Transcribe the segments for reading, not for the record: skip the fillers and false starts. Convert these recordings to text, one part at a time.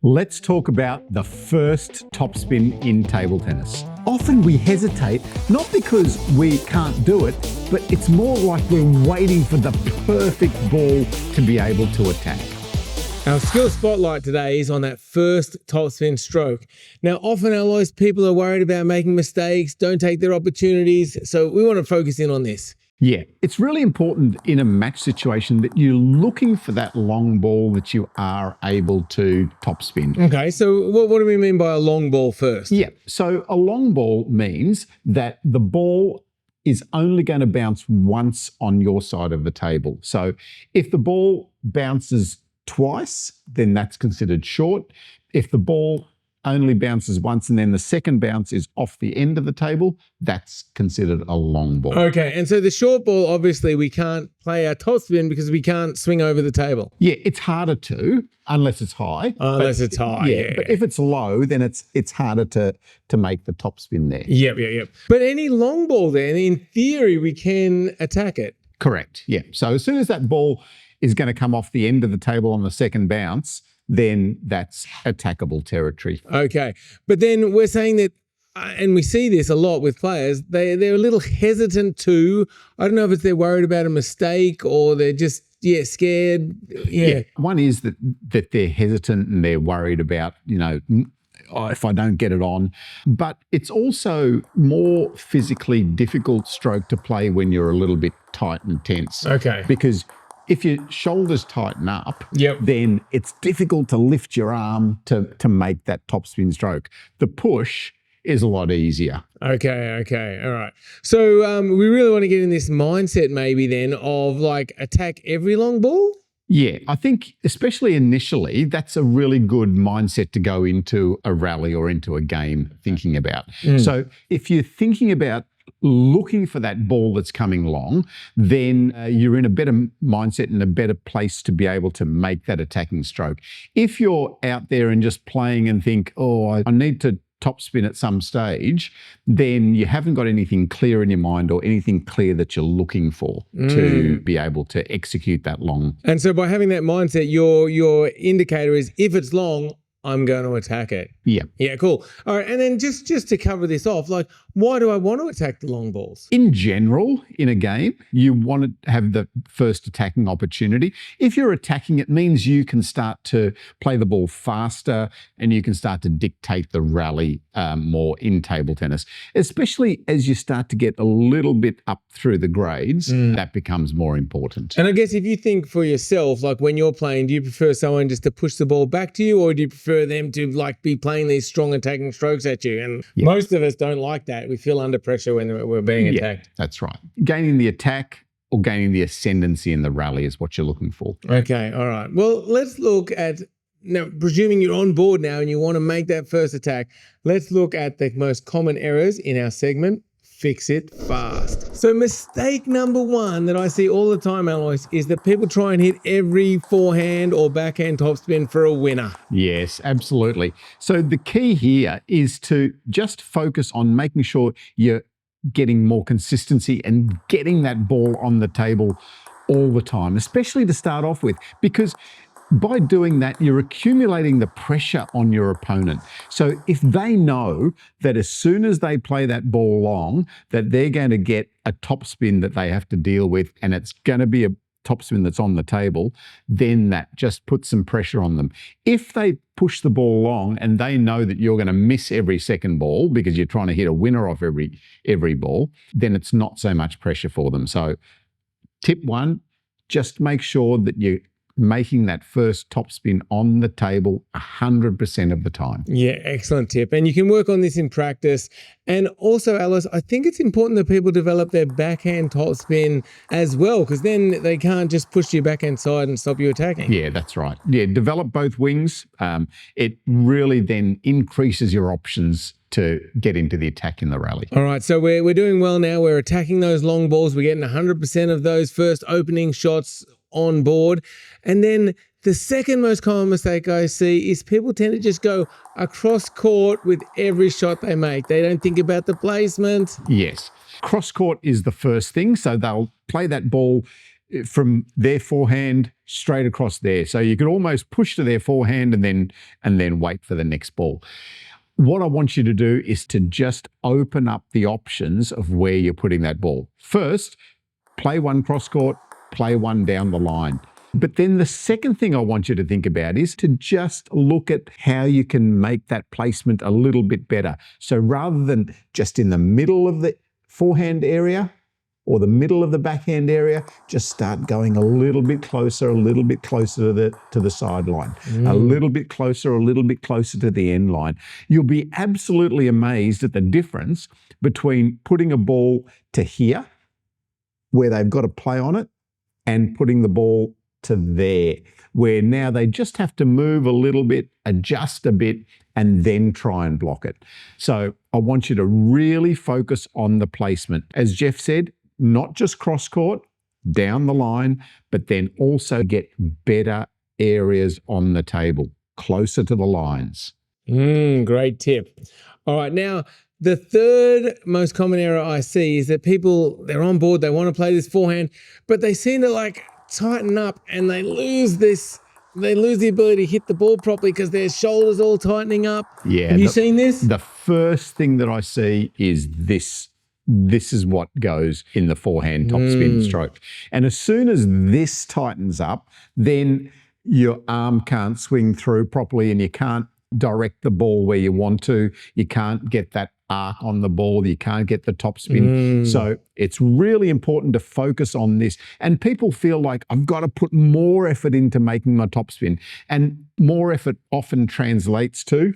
Let's talk about the first topspin in table tennis. Often we hesitate, not because we can't do it, but it's more like we're waiting for the perfect ball to be able to attack. Our skill spotlight today is on that first topspin stroke. Now, often, Alois, people are worried about making mistakes, don't take their opportunities, so we want to focus in on this. Yeah, it's really important in a match situation that you're looking for that long ball that you are able to topspin. Okay, so what do we mean by a long ball first? Yeah, so a long ball means that the ball is only going to bounce once on your side of the table. So if the ball bounces twice, then that's considered short. If the ball only bounces once and then the second bounce is off the end of the table, that's considered a long ball. Okay, and so the short ball, obviously we can't play our topspin because we can't swing over the table. Yeah, it's harder to, unless it's high. Unless it's high, yeah. But if it's low, then it's harder to make the topspin there. Yep. But any long ball then, in theory, we can attack it. Correct, yeah. So as soon as that ball is going to come off the end of the table on the second bounce, then that's attackable territory. Okay, but then we're saying that, and we see this a lot with players, they're a little hesitant to, I don't know if it's they're worried about a mistake or they're just, scared. Yeah. One is that they're hesitant and they're worried about, if I don't get it on. But it's also more physically difficult stroke to play when you're a little bit tight and tense. Okay. Because if your shoulders tighten up, then it's difficult to lift your arm to make that topspin stroke. The push is a lot easier. Okay, all right. So we really want to get in this mindset maybe then of like attack every long ball? Yeah, I think especially initially, that's a really good mindset to go into a rally or into a game thinking about. So if you're thinking about looking for that ball that's coming long, then you're in a better mindset and a better place to be able to make that attacking stroke. If you're out there and just playing and think, I need to topspin at some stage, then you haven't got anything clear in your mind or anything clear that you're looking for to be able to execute that long. And so by having that mindset, your indicator is if it's long, I'm going to attack it. Yeah, cool. All right, and then just to cover this off, like, why do I want to attack the long balls? In general, in a game, you want to have the first attacking opportunity. If you're attacking, it means you can start to play the ball faster and you can start to dictate the rally more in table tennis, especially as you start to get a little bit up through the grades, that becomes more important. And I guess if you think for yourself, like when you're playing, do you prefer someone just to push the ball back to you or do you prefer them to like be playing these strong attacking strokes at you? And most of us don't like that. We feel under pressure when we're being attacked. That's right. Gaining the attack or gaining the ascendancy in the rally is what you're looking for. Okay, all right. Well, let's look at, now, presuming you're on board now and you want to make that first attack, let's look at the most common errors in our segment, Fix It Fast. So mistake number one that I see all the time, Alois, is that people try and hit every forehand or backhand topspin for a winner. Yes, absolutely. So the key here is to just focus on making sure you're getting more consistency and getting that ball on the table all the time, especially to start off with, because by doing that, you're accumulating the pressure on your opponent. So if they know that as soon as they play that ball long, that they're going to get a topspin that they have to deal with, and it's going to be a topspin that's on the table, then that just puts some pressure on them. If they push the ball long and they know that you're going to miss every second ball because you're trying to hit a winner off every ball, then it's not so much pressure for them. So tip one, just make sure that you're making that first topspin on the table 100% of the time. Yeah, excellent tip. And you can work on this in practice. And also, Alice, I think it's important that people develop their backhand topspin as well, because then they can't just push your backhand side and stop you attacking. Yeah, that's right. Yeah, develop both wings. It really then increases your options to get into the attack in the rally. All right, so we're doing well now. We're attacking those long balls. We're getting 100% of those first opening shots on board. And then the second most common mistake I see is people tend to just go across court with every shot they make. They don't think about the placement. Yes. Cross court is the first thing. So they'll play that ball from their forehand straight across there. So you could almost push to their forehand and then wait for the next ball. What I want you to do is to just open up the options of where you're putting that ball. First, play one cross court, play one down the line. But then the second thing I want you to think about is to just look at how you can make that placement a little bit better. So rather than just in the middle of the forehand area or the middle of the backhand area, just start going a little bit closer to the sideline, a little bit closer to the end line. You'll be absolutely amazed at the difference between putting a ball to here, where they've got to play on it, and putting the ball to there, where now they just have to move a little bit, adjust a bit, and then try and block it. So I want you to really focus on the placement. As Jeff said, not just cross court, down the line, but then also get better areas on the table, closer to the lines. Great tip. All right, now the third most common error I see is that people, they're on board, they want to play this forehand, but they seem to tighten up and they lose the ability to hit the ball properly because their shoulders all tightening up. Yeah. Have you seen this? The first thing that I see is this. This is what goes in the forehand topspin stroke. And as soon as this tightens up, then your arm can't swing through properly and you can't direct the ball where you want to. You can't get that arc on the ball. You can't get the topspin. So it's really important to focus on this. And people feel like I've got to put more effort into making my topspin. And more effort often translates to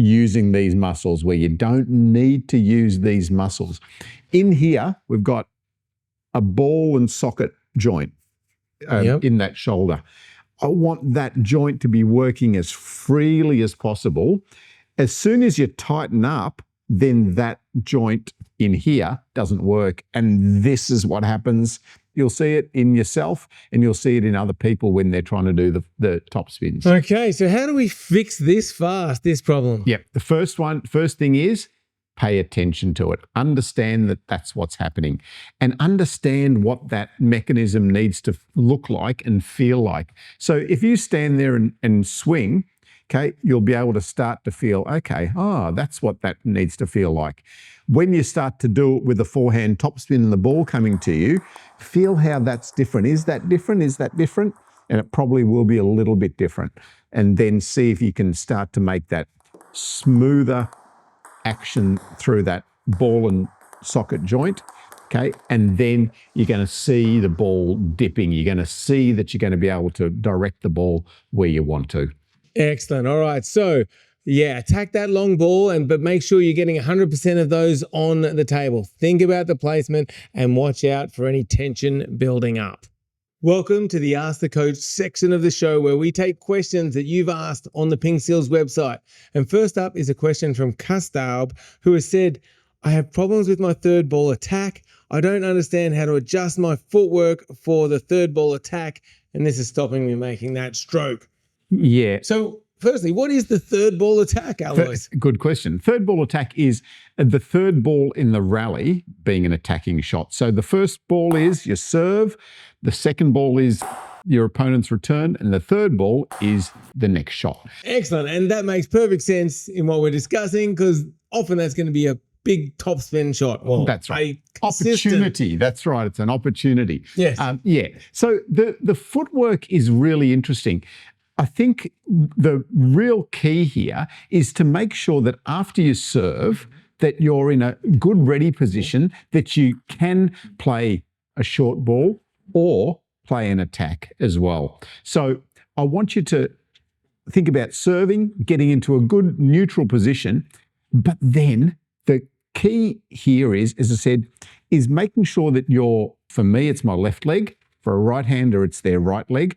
using these muscles where you don't need to use these muscles. In here, we've got a ball and socket joint in that shoulder. I want that joint to be working as freely as possible. As soon as you tighten up, then that joint in here doesn't work. And this is what happens. You'll see it in yourself and you'll see it in other people when they're trying to do the top spins. Okay, so how do we fix this problem? Yep. The first thing is pay attention to it. Understand that that's what's happening and understand what that mechanism needs to look like and feel like. So if you stand there and swing, okay, you'll be able to start to feel, okay, that's what that needs to feel like. When you start to do it with the forehand topspin and the ball coming to you, feel how that's different. Is that different? Is that different? And it probably will be a little bit different. And then see if you can start to make that smoother action through that ball and socket joint. Okay, and then you're going to see the ball dipping. You're going to see that you're going to be able to direct the ball where you want to. Excellent. All right. So, attack that long ball, but make sure you're getting 100% of those on the table. Think about the placement and watch out for any tension building up. Welcome to the Ask the Coach section of the show where we take questions that you've asked on the PingSkills website. And first up is a question from Kastab, who has said, I have problems with my third ball attack. I don't understand how to adjust my footwork for the third ball attack, and this is stopping me making that stroke. Yeah. So firstly, what is the third ball attack, Alois? Good question. Third ball attack is the third ball in the rally being an attacking shot. So the first ball is your serve, the second ball is your opponent's return, and the third ball is the next shot. Excellent. And that makes perfect sense in what we're discussing because often that's going to be a big topspin shot. Well, that's right. Opportunity. That's right. It's an opportunity. Yes. So the footwork is really interesting. I think the real key here is to make sure that after you serve, that you're in a good ready position, that you can play a short ball or play an attack as well. So I want you to think about serving, getting into a good neutral position, but then the key here is, as I said, is making sure that for me, it's my left leg. For a right-hander, it's their right leg.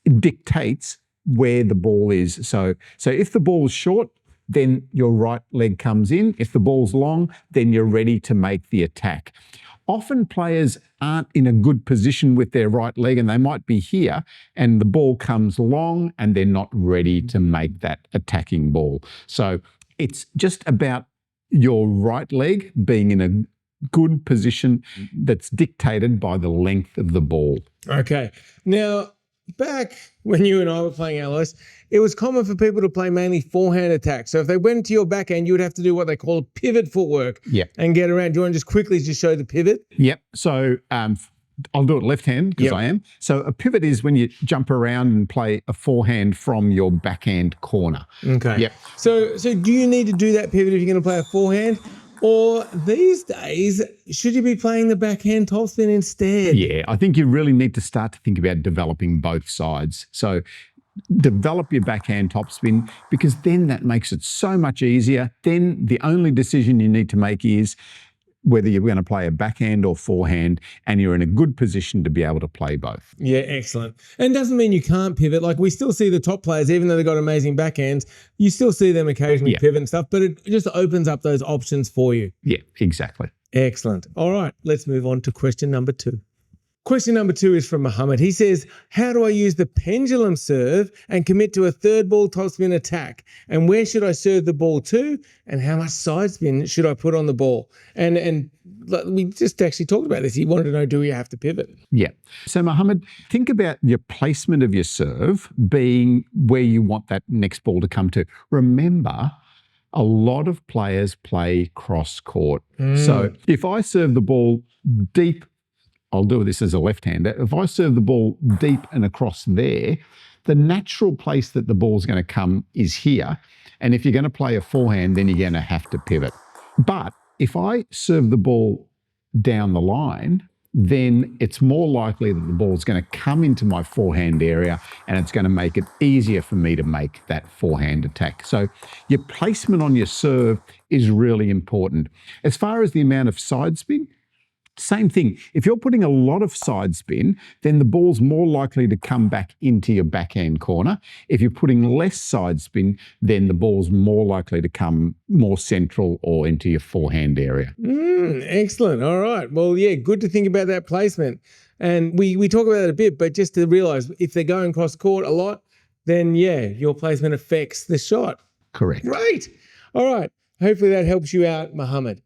It dictates where the ball is. So if the ball is short, then your right leg comes in. If the ball's long, then you're ready to make the attack. Often players aren't in a good position with their right leg and they might be here and the ball comes long and they're not ready to make that attacking ball. So it's just about your right leg being in good position that's dictated by the length of the ball. Okay. Now, back when you and I were playing Alice, it was common for people to play mainly forehand attacks. So if they went to your backhand, you would have to do what they call pivot footwork and get around. Do you want to just quickly just show the pivot? Yep. So I'll do it left hand because I am. So a pivot is when you jump around and play a forehand from your backhand corner. Okay. Yep. So do you need to do that pivot if you're going to play a forehand? Or these days, should you be playing the backhand topspin instead? Yeah, I think you really need to start to think about developing both sides. So develop your backhand topspin, because then that makes it so much easier. Then the only decision you need to make is whether you're going to play a backhand or forehand, and you're in a good position to be able to play both. Yeah, excellent. And doesn't mean you can't pivot. Like, we still see the top players, even though they've got amazing backhands, you still see them occasionally pivot and stuff, but it just opens up those options for you. Yeah, exactly. Excellent. All right, let's move on to question number 2. Question number 2 is from Mohammed. He says, how do I use the pendulum serve and commit to a third ball topspin attack? And where should I serve the ball to? And how much side spin should I put on the ball? And we just actually talked about this. He wanted to know, do we have to pivot? Yeah. So Mohammed, think about your placement of your serve being where you want that next ball to come to. Remember, a lot of players play cross court. So if I serve the ball deep, I'll do this as a left-hander. If I serve the ball deep and across there, the natural place that the ball's going to come is here. And if you're going to play a forehand, then you're going to have to pivot. But if I serve the ball down the line, then it's more likely that the ball's going to come into my forehand area, and it's going to make it easier for me to make that forehand attack. So your placement on your serve is really important. As far as the amount of side spin, same thing. If you're putting a lot of side spin, then the ball's more likely to come back into your backhand corner. If you're putting less side spin, then the ball's more likely to come more central or into your forehand area. Excellent. All right. Well, yeah, good to think about that placement. And we talk about it a bit, but just to realize, if they're going cross court a lot, then yeah, your placement affects the shot. Correct. Great. All right. Hopefully that helps you out, Mohammed.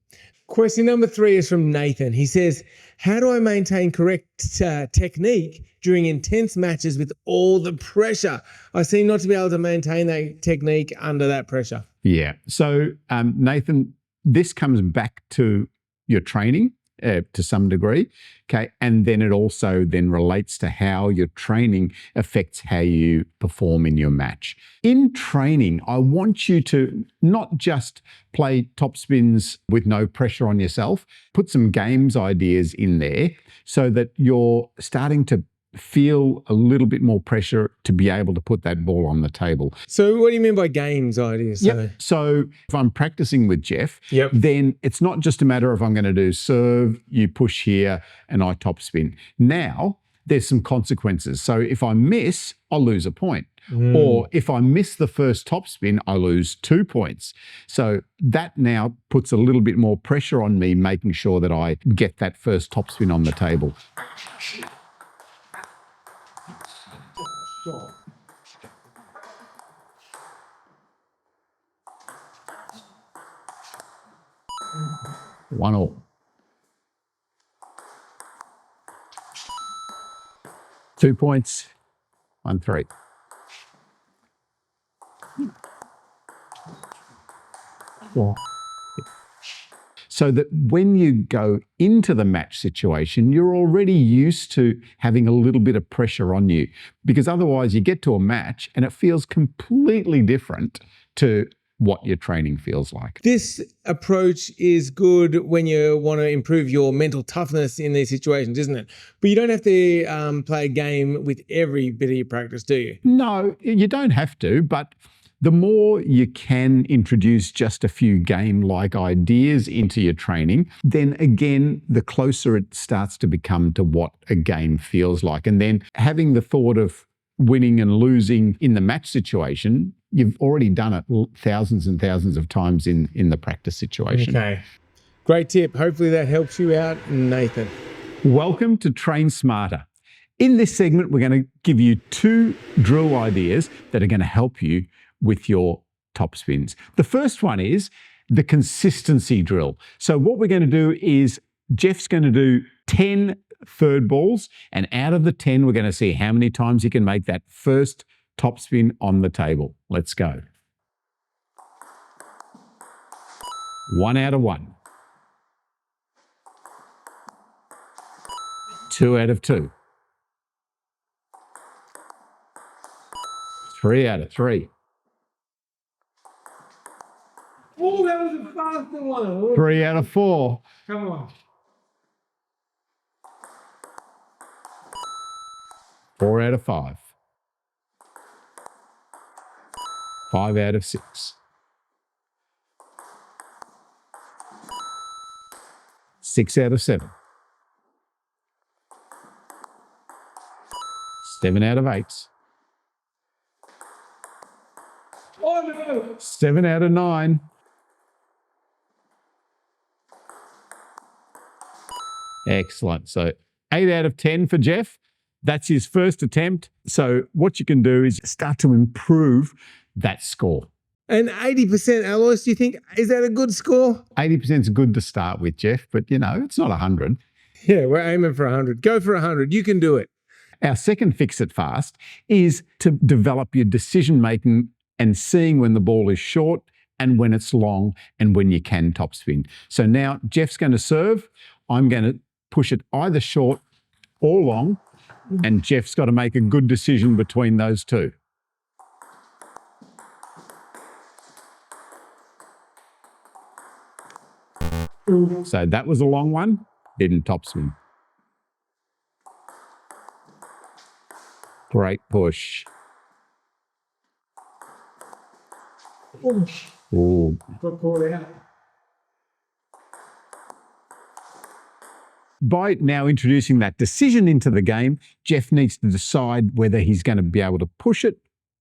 Question number 3 is from Nathan. He says, how do I maintain correct technique during intense matches with all the pressure? I seem not to be able to maintain that technique under that pressure. Yeah. So, Nathan, this comes back to your training to some degree, okay? And then it also then relates to how your training affects how you perform in your match. In training, I want you to not just play top spins with no pressure on yourself, put some games ideas in there so that you're starting to feel a little bit more pressure to be able to put that ball on the table. So what do you mean by games ideas? So if I'm practicing with Jeff, then it's not just a matter of I'm going to do serve, you push here, and I top spin. Now, there's some consequences. So if I miss, I'll lose a point. Or if I miss the first top spin, I lose 2 points. So that now puts a little bit more pressure on me, making sure that I get that first top spin on the table. One all. 2 points, 1-3. Four. So that when you go into the match situation, you're already used to having a little bit of pressure on you, because otherwise you get to a match and it feels completely different to what your training feels like. This approach is good when you want to improve your mental toughness in these situations, isn't it? But you don't have to play a game with every bit of your practice, do you? No, you don't have to, but the more you can introduce just a few game-like ideas into your training, then again, the closer it starts to become to what a game feels like. And then having the thought of winning and losing in the match situation, you've already done it thousands and thousands of times in the practice situation. Okay. Great tip. Hopefully that helps you out, Nathan. Welcome to Train Smarter. In this segment, we're going to give you 2 drill ideas that are going to help you with your top spins. The first one is the consistency drill. So what we're going to do is Jeff's going to do 10 third balls, and out of the 10, we're going to see how many times he can make that first topspin on the table. Let's go. 1 out of 1. 2 out of 2. 3 out of 3. Oh, that was a faster one. 3 out of 4. Come on. 4 out of 5. 5 out of 6. 6 out of 7. 7 out of 8. Oh, no. 7 out of 9. Excellent. So 8 out of 10 for Jeff. That's his first attempt. So what you can do is start to improve that score. And 80%, Alois, do you think, is that a good score? 80% is good to start with, Jeff, but it's not 100. Yeah, we're aiming for 100. Go for 100. You can do it. Our second fix it fast is to develop your decision making and seeing when the ball is short and when it's long and when you can topspin. So now Jeff's going to serve. I'm going to push it either short or long, and Jeff's got to make a good decision between those two. So that was a long one, didn't topspin. Great push. Ooh. By now introducing that decision into the game, Jeff needs to decide whether he's going to be able to push it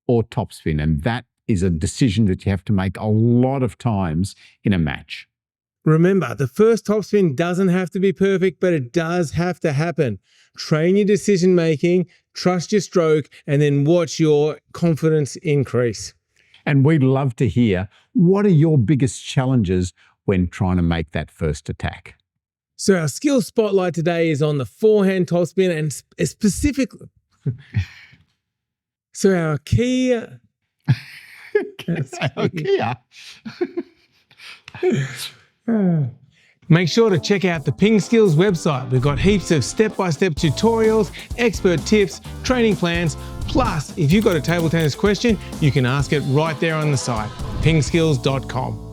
or topspin, and that is a decision that you have to make a lot of times in a match. Remember, the first topspin doesn't have to be perfect, but it does have to happen. Train your decision making, trust your stroke, and then watch your confidence increase. And we'd love to hear, what are your biggest challenges when trying to make that first attack? So our skill spotlight today is on the forehand topspin, and specifically, so our key... Make sure to check out the PingSkills website. We've got heaps of step-by-step tutorials, expert tips, training plans. Plus, if you've got a table tennis question, you can ask it right there on the site, pingskills.com.